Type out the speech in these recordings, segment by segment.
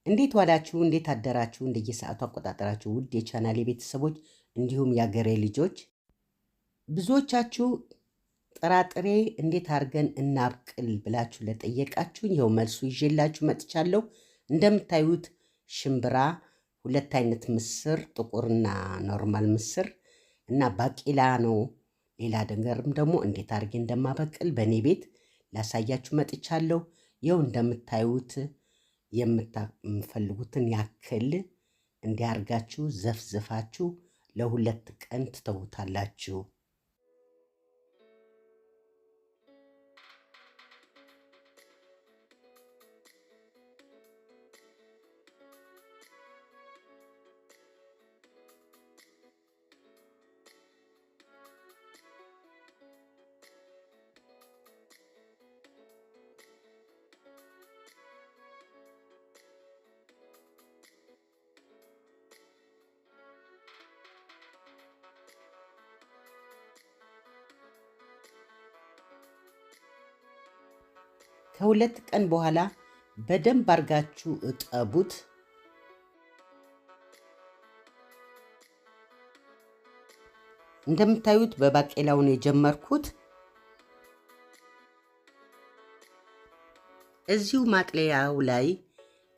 እንዴት ዋላችሁ? እንዴት አደራችሁ? እንደየሰዓቱ አቆጣጠራችሁ ውድ የቻናሌ ቤተሰቦች እንዲሁም የአገሬ ልጆች፣ ብዙዎቻችሁ ጥራጥሬ እንዴት አድርገን እናብቅል ብላችሁ ለጠየቃችሁኝ ይኸው መልሱ ይዤላችሁ መጥቻለሁ። እንደምታዩት ሽምብራ፣ ሁለት አይነት ምስር፣ ጥቁርና ኖርማል ምስር እና ባቄላ ነው። ሌላ ነገርም ደግሞ እንዴት አድርጌ እንደማበቅል በእኔ ቤት ላሳያችሁ መጥቻለሁ። ይኸው እንደምታዩት የምትፈልጉትን ያክል እንዲያርጋችሁ ዘፍዝፋችሁ ለሁለት ቀን ትተውታላችሁ። ከሁለት ቀን በኋላ በደንብ አርጋችሁ እጠቡት። እንደምታዩት በባቄላው ነው የጀመርኩት። እዚሁ ማጥለያው ላይ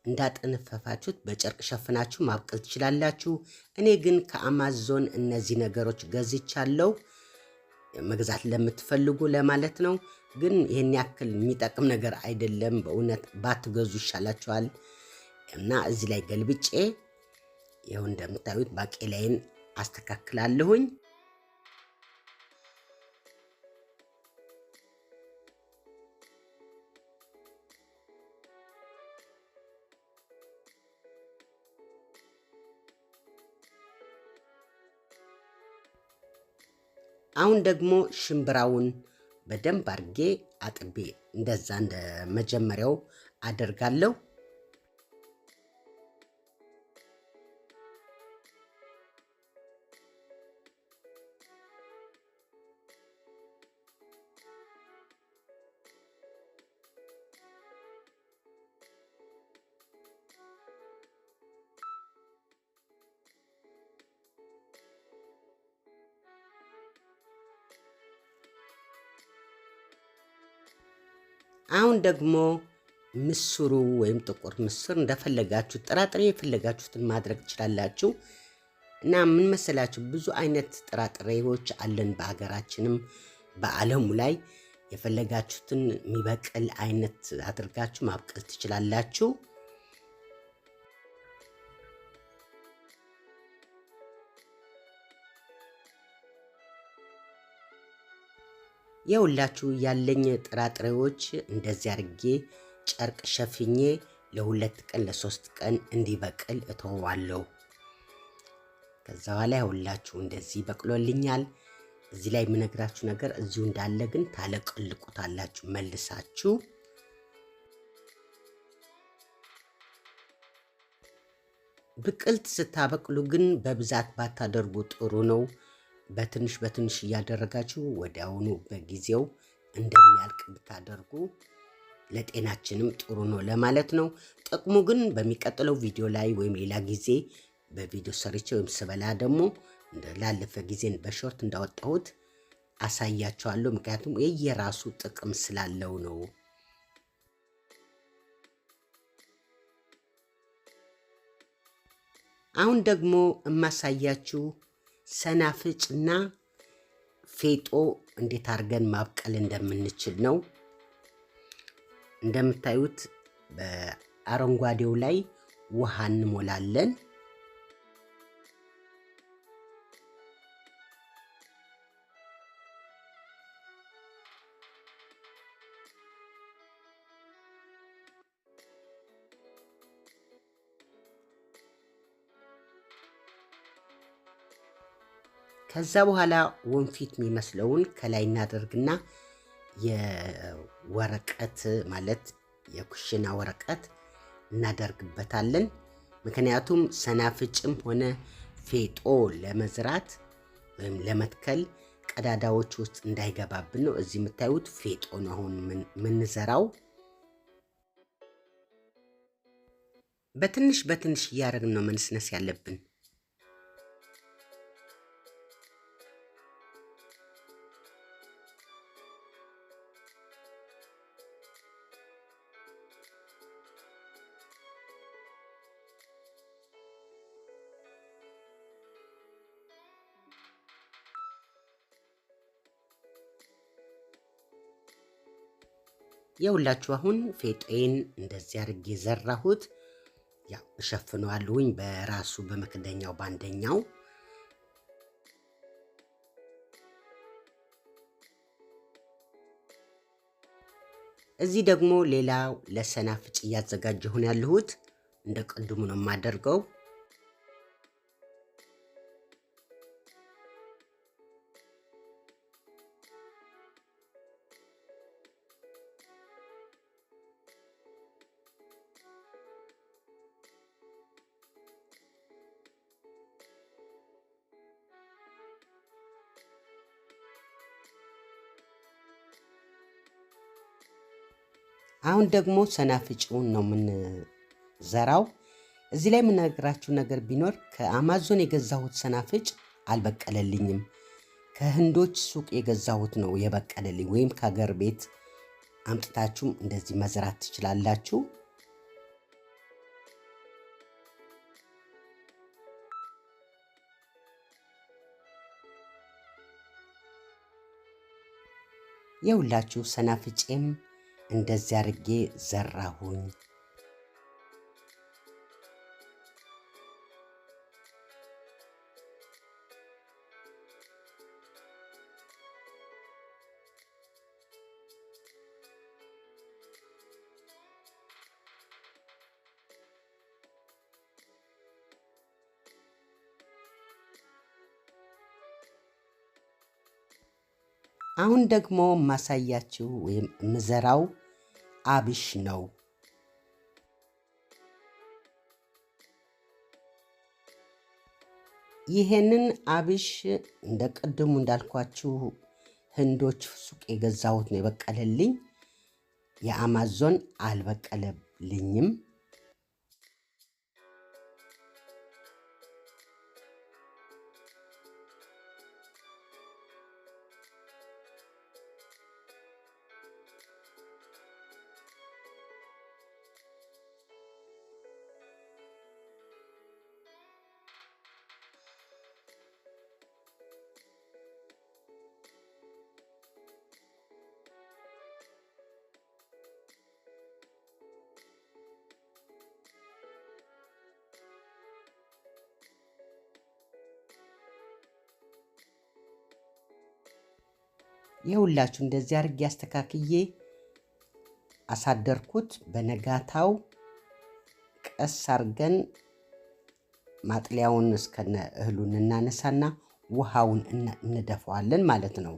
እንዳጠነፈፋችሁት በጨርቅ ሸፍናችሁ ማብቀል ትችላላችሁ። እኔ ግን ከአማዞን እነዚህ ነገሮች ገዝቻለሁ፣ መግዛት ለምትፈልጉ ለማለት ነው። ግን ይሄን ያክል የሚጠቅም ነገር አይደለም። በእውነት ባትገዙ ይሻላችኋል። እና እዚህ ላይ ገልብጬ ይኸው እንደምታዩት ባቄላዬን አስተካክላለሁኝ። አሁን ደግሞ ሽምብራውን በደንብ አርጌ አጥቤ እንደዛ እንደ መጀመሪያው አደርጋለሁ። አሁን ደግሞ ምስሩ ወይም ጥቁር ምስር እንደፈለጋችሁ ጥራጥሬ የፈለጋችሁትን ማድረግ ትችላላችሁ። እና ምን መሰላችሁ ብዙ አይነት ጥራጥሬዎች አለን በሀገራችንም በዓለሙ ላይ። የፈለጋችሁትን የሚበቅል አይነት አድርጋችሁ ማብቀል ትችላላችሁ። የሁላችሁ ያለኝ ጥራጥሬዎች እንደዚህ አድርጌ ጨርቅ ሸፍኜ ለሁለት ቀን ለሶስት ቀን እንዲበቅል እተወዋለሁ። ከዛ በኋላ የሁላችሁ እንደዚህ በቅሎልኛል። እዚህ ላይ የምነግራችሁ ነገር እዚሁ እንዳለ ግን ታለቀልቁታላችሁ መልሳችሁ። ብቅልት ስታበቅሉ ግን በብዛት ባታደርጉ ጥሩ ነው። በትንሽ በትንሽ እያደረጋችሁ ወዲያውኑ በጊዜው እንደሚያልቅ ብታደርጉ ለጤናችንም ጥሩ ነው ለማለት ነው። ጥቅሙ ግን በሚቀጥለው ቪዲዮ ላይ ወይም ሌላ ጊዜ በቪዲዮ ሰርቼ ወይም ስበላ ደግሞ ላለፈ ጊዜን በሾርት እንዳወጣሁት አሳያቸዋለሁ። ምክንያቱም የየራሱ ጥቅም ስላለው ነው። አሁን ደግሞ የማሳያችሁ ሰናፍጭና ፌጦ እንዴት አድርገን ማብቀል እንደምንችል ነው። እንደምታዩት በአረንጓዴው ላይ ውሃ እንሞላለን። ከዛ በኋላ ወንፊት የሚመስለውን ከላይ እናደርግና የወረቀት ማለት የኩሽና ወረቀት እናደርግበታለን። ምክንያቱም ሰናፍጭም ሆነ ፌጦ ለመዝራት ወይም ለመትከል ቀዳዳዎች ውስጥ እንዳይገባብን ነው። እዚህ የምታዩት ፌጦ ነው አሁን ምንዘራው። በትንሽ በትንሽ እያደረግን ነው መንስነስ ያለብን። የሁላችሁ አሁን ፌጤን እንደዚህ አድርጌ ዘራሁት። ያው እሸፍነዋለሁኝ በራሱ በመክደኛው ባንደኛው። እዚህ ደግሞ ሌላው ለሰናፍጭ እያዘጋጀሁ ነው ያለሁት። እንደ ቅድሙ ነው የማደርገው። አሁን ደግሞ ሰናፍጭውን ነው የምንዘራው። እዚህ ላይ የምነግራችሁ ነገር ቢኖር ከአማዞን የገዛሁት ሰናፍጭ አልበቀለልኝም። ከህንዶች ሱቅ የገዛሁት ነው የበቀለልኝ። ወይም ከሀገር ቤት አምጥታችሁም እንደዚህ መዝራት ትችላላችሁ። የሁላችሁ ሰናፍጬም እንደዚህ አድርጌ ዘራሁኝ። አሁን ደግሞ ማሳያችሁ ወይም ምዘራው አብሽ ነው። ይሄንን አብሽ እንደ ቅድሙ እንዳልኳችሁ ህንዶች ሱቅ የገዛሁት ነው የበቀለልኝ። የአማዞን አልበቀለልኝም። የሁላችሁ እንደዚህ አድርጌ አስተካክዬ አሳደርኩት። በነጋታው ቀስ አርገን ማጥለያውን እስከነ እህሉን እናነሳና ውሃውን እንደፋዋለን ማለት ነው።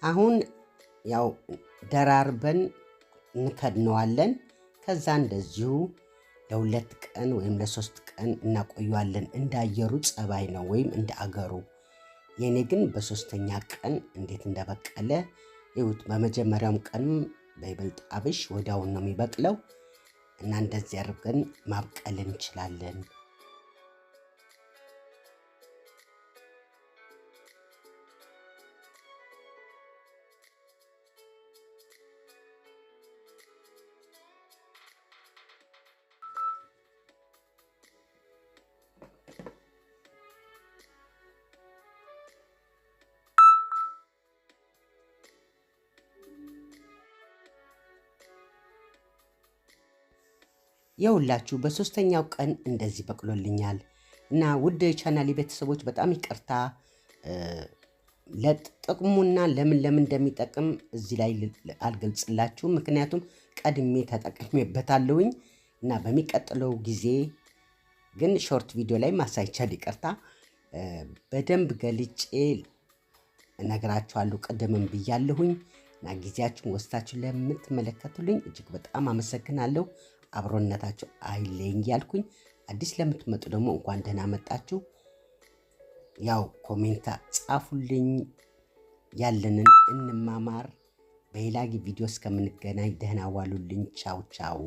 አሁን ያው ደራርበን እንከድነዋለን። ከዛ እንደዚሁ ለ2 ቀን ወይም ለ3 ቀን እናቆየዋለን። እንዳየሩ ጸባይ ነው ወይም እንደ አገሩ። የኔ ግን በሶስተኛ ቀን እንዴት እንደበቀለ ይሁት። በመጀመሪያውም ቀንም በይበልጥ አብሽ ወዲያውን ነው የሚበቅለው እና እንደዚህ አድርገን ማብቀል እንችላለን። የሁላችሁ በሶስተኛው ቀን እንደዚህ በቅሎልኛል እና ውድ ቻናሌ ቤተሰቦች በጣም ይቅርታ። ለጥቅሙና ለምን እንደሚጠቅም እዚህ ላይ አልገልጽላችሁም፣ ምክንያቱም ቀድሜ ተጠቅሜበታለሁኝ እና በሚቀጥለው ጊዜ ግን ሾርት ቪዲዮ ላይ ማሳይቻል ይቅርታ። በደንብ ገልጬ እነግራችኋለሁ። ቅድምም ብያለሁኝ እና ጊዜያችሁን ወስዳችሁ ለምትመለከቱልኝ እጅግ በጣም አመሰግናለሁ። አብሮነታችሁ አይለኝ ያልኩኝ። አዲስ ለምትመጡ ደግሞ እንኳን ደህና መጣችሁ። ያው ኮሜንት ጻፉልኝ፣ ያለንን እንማማር። በሌላ ቪዲዮ እስከምንገናኝ ደህና ዋሉልኝ። ቻው ቻው።